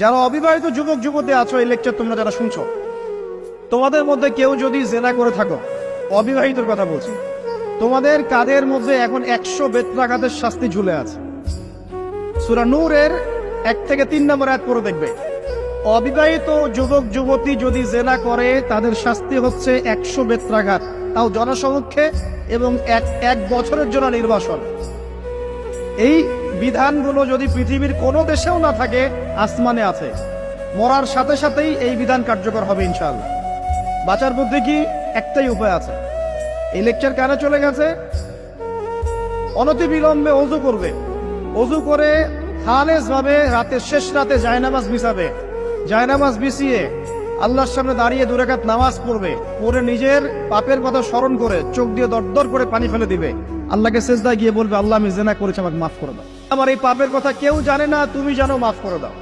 যারা অবিবাহিত যুবক যুবতী আছো, এই লেকচার তোমরা যারা শুনছো, তোমাদের মধ্যে কেউ যদি জেনা করে থাকো, অবিবাহিতর কথা বলছি, তোমাদের কাদের মধ্যে এখন 100 বেত্রাঘাতের শাস্তি ঝুলে আছে। সূরা নূরের 1 থেকে 3 নম্বর আয়াত পড়ে দেখবে, অবিবাহিত যুবক যুবতী যদি জেনা করে তাদের শাস্তি হচ্ছে 100 বেত্রাঘাত, তাও জনসমক্ষে, এবং এক বছরের জন্য নির্বাসন। এই বিধানগুলো যদি পৃথিবীর কোনো দেশেও না থাকে, আসমানে আছে। মরার সাথে সাথেই এই বিধান কার্যকর হবে ইনশাআল্লাহ। বাঁচার বুদ্ধি কি? একটাই উপায় আছে। এই লেকচার কানে চলে গেছে, অনতিবিলম্বে ওযু করবে। ওযু করে খালেস ভাবে রাতের শেষ রাতে জায়নামাজ বিছাবে। জায়নামাজ বিছিয়ে আল্লাহর সামনে দাঁড়িয়ে 2 রাকাত নামাজ পড়বে। পড়ে নিজের পাপের কথা স্মরণ করে চোখ দিয়ে দরদর করে পানি ফেলে দিবে। আল্লাহকে সেজদায় গিয়ে বলবে, আল্লাহ আমি জেনা করেছি, আমাকে মাফ করে দাও। আমার এই পাপের কথা কেউ জানে না, তুমি জানো, মাফ করে দাও।